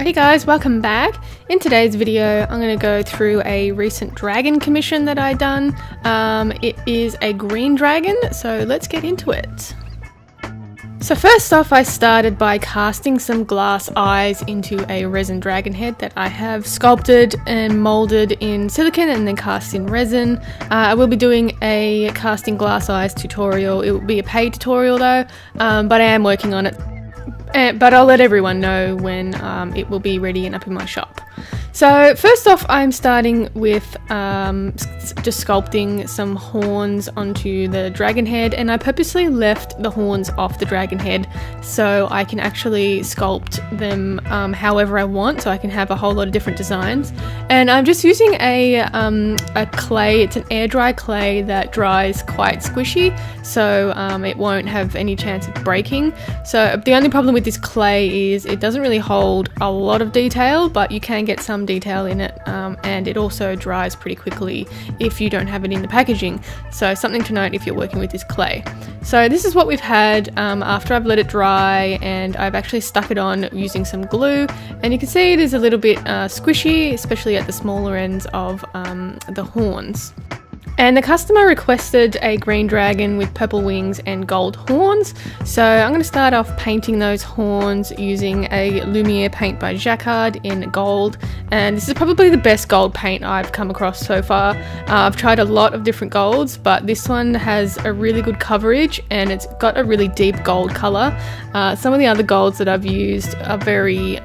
Hey guys, welcome back. In today's video I'm going to go through a recent dragon commission that I done. It is a green dragon, so let's get into it. So first off, I started by casting some glass eyes into a resin dragon head that I have sculpted and molded in silicone and then cast in resin. I will be doing a casting glass eyes tutorial. It will be a paid tutorial though, but I am working on it. But I'll let everyone know when it will be ready and up in my shop. So first off, I'm starting with just sculpting some horns onto the dragon head, and I purposely left the horns off the dragon head so I can actually sculpt them however I want, so I can have a whole lot of different designs. And I'm just using a clay. It's an air dry clay that dries quite squishy, so it won't have any chance of breaking. So the only problem with this clay is it doesn't really hold a lot of detail, but you can get some detail in it, and it also dries pretty quickly if you don't have it in the packaging, so something to note if you're working with this clay. So this is what we've had after I've let it dry, and I've actually stuck it on using some glue, and you can see it is a little bit squishy, especially at the smaller ends of the horns. And the customer requested a green dragon with purple wings and gold horns, so I'm going to start off painting those horns using a Lumiere paint by Jacquard in gold, and this is probably the best gold paint I've come across so far. I've tried a lot of different golds, but this one has a really good coverage and it's got a really deep gold colour. Some of the other golds that I've used are very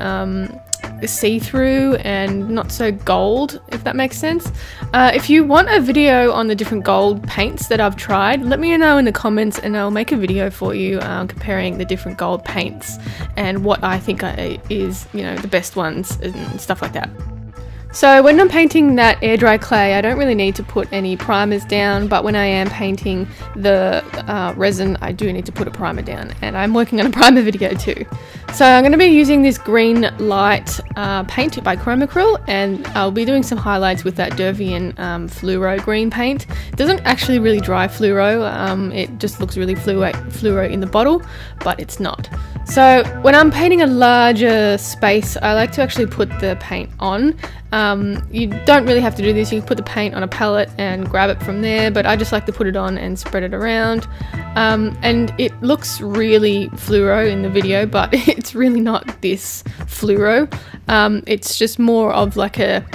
see-through and not so gold, if that makes sense. If you want a video on the different gold paints that I've tried, let me know in the comments and I'll make a video for you comparing the different gold paints and what I think is, you know, the best ones and stuff like that. So when I'm painting that air dry clay, I don't really need to put any primers down, but when I am painting the resin, I do need to put a primer down, and I'm working on a primer video too. So I'm going to be using this green light paint by Chromacryl, and I'll be doing some highlights with that Dervian fluoro green paint. It doesn't actually really dry fluoro, it just looks really fluoro in the bottle, but it's not. So when I'm painting a larger space, I like to actually put the paint on. You don't really have to do this, you can put the paint on a palette and grab it from there, but I just like to put it on and spread it around. And it looks really fluoro in the video, but it's really not this fluoro. It's just more of like a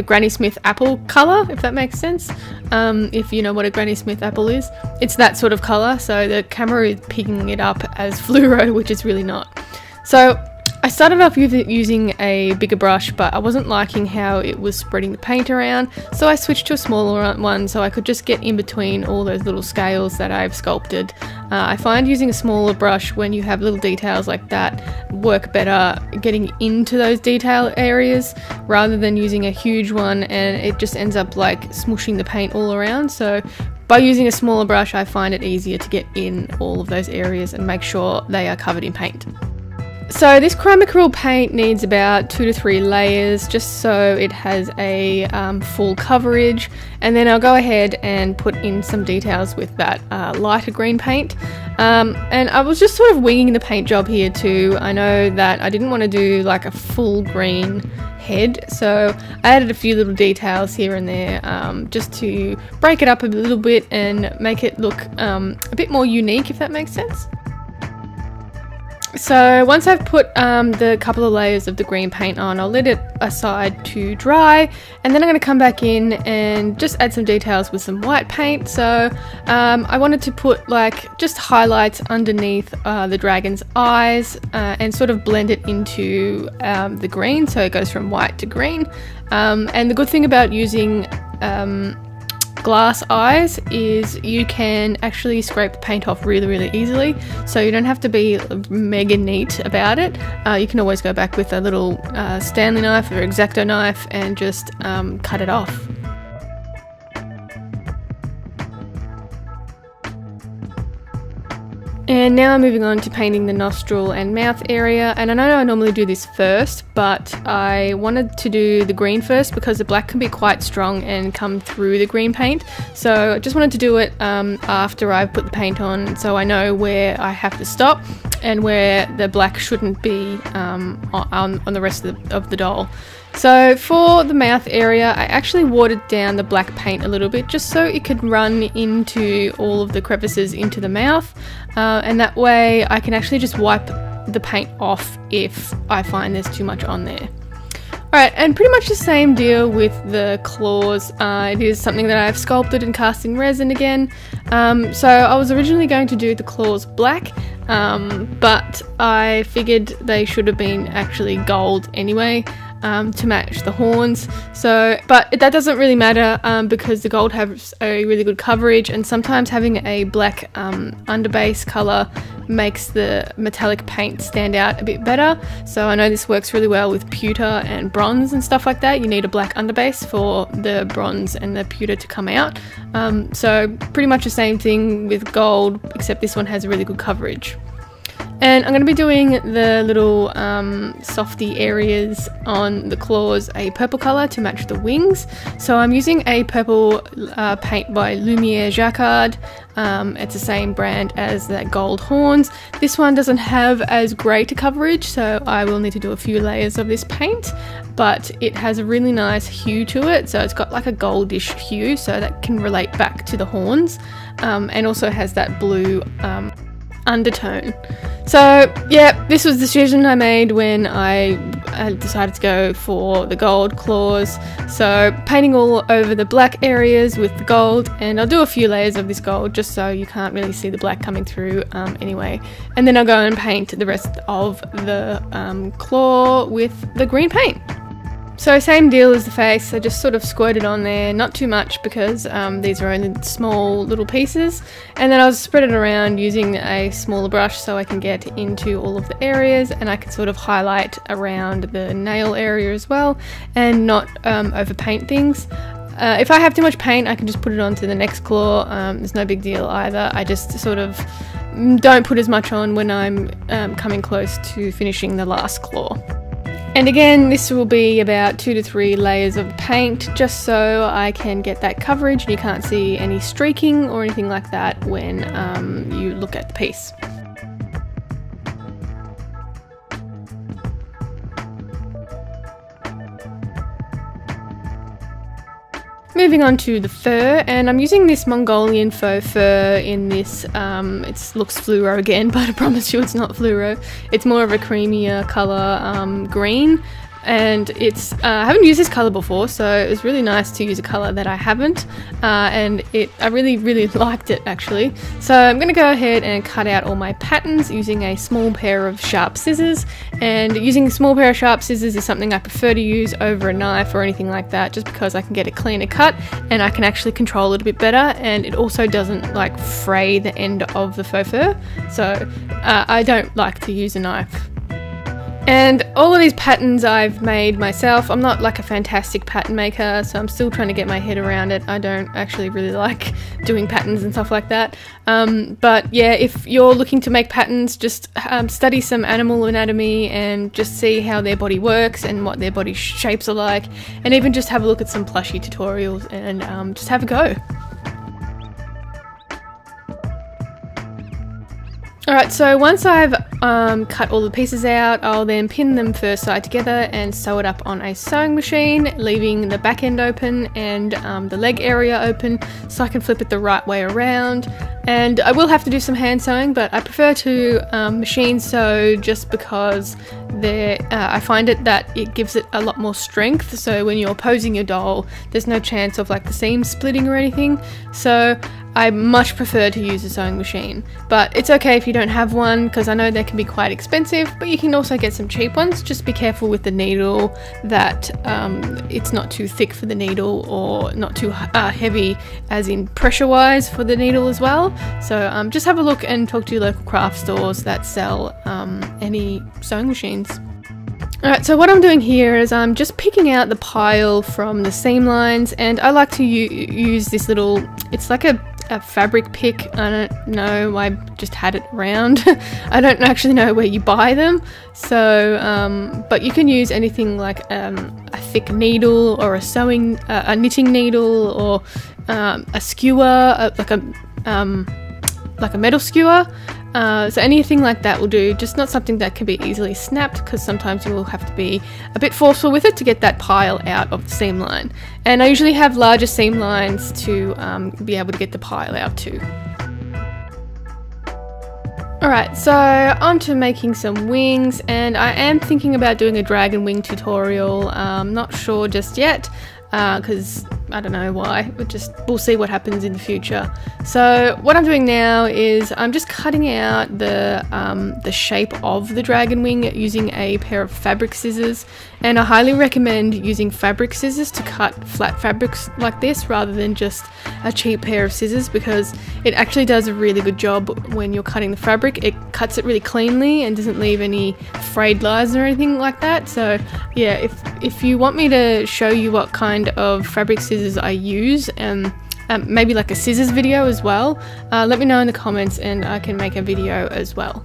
Granny Smith apple colour, if that makes sense. If you know what a Granny Smith apple is, it's that sort of colour, so the camera is picking it up as fluoro, which it's really not. So I started off using a bigger brush, but I wasn't liking how it was spreading the paint around, so I switched to a smaller one so I could just get in between all those little scales that I've sculpted. I find using a smaller brush when you have little details like that work better getting into those detail areas rather than using a huge one, and it just ends up like smushing the paint all around. So by using a smaller brush, I find it easier to get in all of those areas and make sure they are covered in paint. So this Chromacryl paint needs about 2 to 3 layers just so it has a full coverage, and then I'll go ahead and put in some details with that lighter green paint. And I was just sort of winging the paint job here too. I know that I didn't want to do like a full green head, so I added a few little details here and there just to break it up a little bit and make it look a bit more unique, if that makes sense. So once I've put the couple of layers of the green paint on, I'll let it aside to dry, and then I'm going to come back in and just add some details with some white paint. So I wanted to put like just highlights underneath the dragon's eyes and sort of blend it into the green, so it goes from white to green. And the good thing about using glass eyes is you can actually scrape the paint off really easily, so you don't have to be mega neat about it. You can always go back with a little Stanley knife or X-Acto knife and just cut it off. And now I'm moving on to painting the nostril and mouth area, and I know I normally do this first, but I wanted to do the green first because the black can be quite strong and come through the green paint, so I just wanted to do it after I've put the paint on so I know where I have to stop. and where the black shouldn't be on the rest of the doll. So for the mouth area, I actually watered down the black paint a little bit just so it could run into all of the crevices into the mouth, and that way I can actually just wipe the paint off if I find there's too much on there. Alright, and pretty much the same deal with the claws. It is something that I've sculpted and cast in resin again. So I was originally going to do the claws black, but I figured they should have been actually gold anyway, to match the horns. So, but that doesn't really matter because the gold has a really good coverage, and sometimes having a black underbase colour makes the metallic paint stand out a bit better. So I know this works really well with pewter and bronze and stuff like that. You need a black underbase for the bronze and the pewter to come out. So pretty much the same thing with gold, except this one has a really good coverage. And I'm going to be doing the little softy areas on the claws a purple colour to match the wings. So I'm using a purple paint by Lumiere Jacquard. It's the same brand as the gold horns. This one doesn't have as great a coverage, so I will need to do a few layers of this paint, but it has a really nice hue to it. So it's got like a goldish hue, so that can relate back to the horns, and also has that blue undertone. So yeah, this was the decision I made when I decided to go for the gold claws. So painting all over the black areas with the gold, and I'll do a few layers of this gold just so you can't really see the black coming through anyway. And then I'll go and paint the rest of the claw with the green paint. So same deal as the face, I just sort of squirted on there, not too much because these are only small little pieces, and then I'll spread it around using a smaller brush so I can get into all of the areas, and I can sort of highlight around the nail area as well and not overpaint things. If I have too much paint, I can just put it onto the next claw. There's no big deal either. I just sort of don't put as much on when I'm coming close to finishing the last claw. And again, this will be about 2 to 3 layers of paint just so I can get that coverage and you can't see any streaking or anything like that when you look at the piece. Moving on to the fur, and I'm using this Mongolian faux fur in this, it looks fluoro again, but I promise you it's not fluoro. It's more of a creamier colour, green, and it's, I haven't used this colour before, so it was really nice to use a colour that I haven't, and I really liked it actually. So I'm going to go ahead and cut out all my patterns using a small pair of sharp scissors, and using a small pair of sharp scissors is something I prefer to use over a knife or anything like that, just because I can get a cleaner cut and I can actually control it a bit better, and it also doesn't like fray the end of the faux fur, so I don't like to use a knife. And all of these patterns I've made myself. I'm not like a fantastic pattern maker, so I'm still trying to get my head around it. I don't actually really like doing patterns and stuff like that. But yeah, if you're looking to make patterns, just study some animal anatomy and just see how their body works and what their body shapes are like, and even just have a look at some plushie tutorials and just have a go. Alright, so once I've cut all the pieces out, I'll then pin them first side together and sew it up on a sewing machine, leaving the back end open and the leg area open so I can flip it the right way around. And I will have to do some hand sewing, but I prefer to machine sew just because I find that it gives it a lot more strength, so when you're posing your doll there's no chance of like the seam splitting or anything. So I much prefer to use a sewing machine, but it's okay if you don't have one because I know they can be quite expensive, but you can also get some cheap ones. Just be careful with the needle that it's not too thick for the needle or not too heavy as in pressure wise for the needle as well. So just have a look and talk to your local craft stores that sell any sewing machines. Alright, so what I'm doing here is I'm just picking out the pile from the seam lines, and I like to use this little, it's like a fabric pick. I don't know, I just had it around. I don't actually know where you buy them, so but you can use anything like a thick needle or a knitting needle or a skewer, like a metal skewer. So anything like that will do, just not something that can be easily snapped, because sometimes you will have to be a bit forceful with it to get that pile out of the seam line. And I usually have larger seam lines to be able to get the pile out too. Alright, so on to making some wings, and I am thinking about doing a dragon wing tutorial. Not sure just yet, because I don't know why, we'll see what happens in the future. So what I'm doing now is I'm just cutting out the shape of the dragon wing using a pair of fabric scissors, and I highly recommend using fabric scissors to cut flat fabrics like this rather than just a cheap pair of scissors, because it actually does a really good job when you're cutting the fabric. It cuts it really cleanly and doesn't leave any frayed lines or anything like that. So yeah, if you want me to show you what kind of fabric scissors I use, and maybe like a scissors video as well, let me know in the comments and I can make a video as well.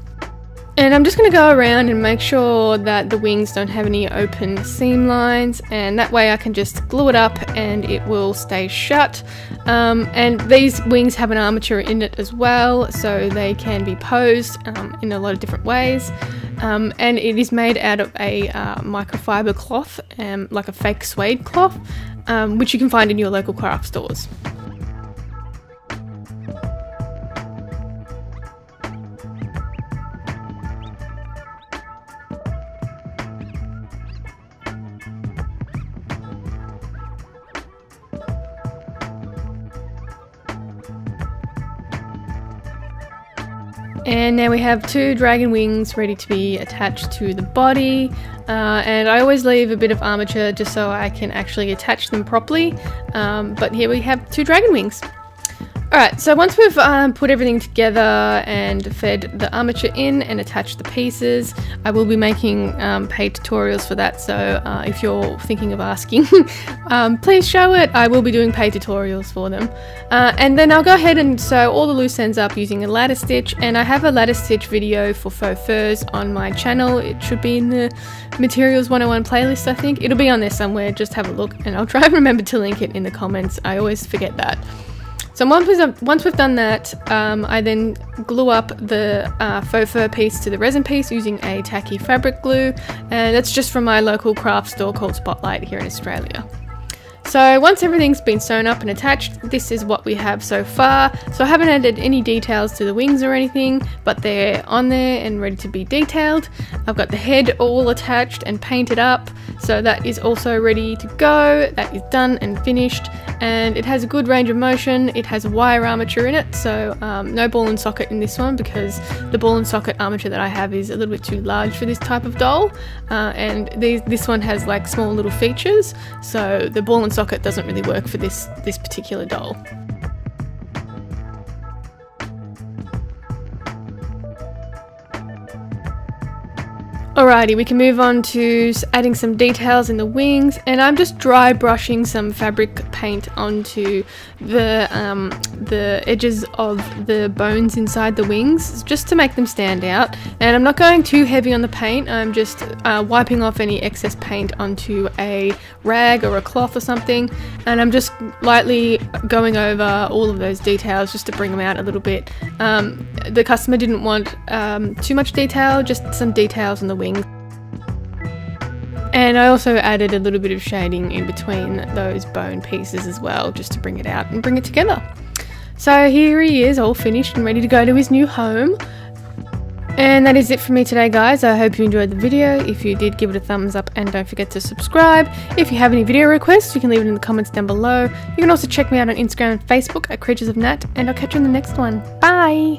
And I'm just going to go around and make sure that the wings don't have any open seam lines, and that way I can just glue it up and it will stay shut. And these wings have an armature in it as well, so they can be posed in a lot of different ways. And it is made out of a microfiber cloth, like a fake suede cloth, which you can find in your local craft stores. And now we have two dragon wings ready to be attached to the body, and I always leave a bit of armature just so I can actually attach them properly, but here we have two dragon wings. Alright, so once we've put everything together and fed the armature in and attached the pieces, I will be making paid tutorials for that, so if you're thinking of asking, please show it. I will be doing paid tutorials for them. And then I'll go ahead and sew all the loose ends up using a ladder stitch, and I have a ladder stitch video for faux furs on my channel. It should be in the Materials 101 playlist, I think. It'll be on there somewhere, just have a look, and I'll try and remember to link it in the comments. I always forget that. So once we've done that, I then glue up the faux fur piece to the resin piece using a tacky fabric glue, and that's just from my local craft store called Spotlight here in Australia. So once everything's been sewn up and attached, this is what we have so far. So I haven't added any details to the wings or anything, but they're on there and ready to be detailed. I've got the head all attached and painted up, so that is also ready to go. That is done and finished, and it has a good range of motion. It has a wire armature in it, so no ball and socket in this one, because the ball and socket armature that I have is a little bit too large for this type of doll, and this one has like small little features, so the ball and socket doesn't really work for this particular doll. Alrighty, we can move on to adding some details in the wings, and I'm just dry brushing some fabric paint onto the edges of the bones inside the wings, just to make them stand out. And I'm not going too heavy on the paint, I'm just wiping off any excess paint onto a rag or a cloth or something, and I'm just lightly going over all of those details just to bring them out a little bit. The customer didn't want too much detail, just some details on the wings. And I also added a little bit of shading in between those bone pieces as well, just to bring it out and bring it together. So here he is, all finished and ready to go to his new home. And that is it for me today, guys. I hope you enjoyed the video. If you did, give it a thumbs up and don't forget to subscribe. If you have any video requests, you can leave it in the comments down below. You can also check me out on Instagram and Facebook at Creatures of Nat, and I'll catch you in the next one. Bye!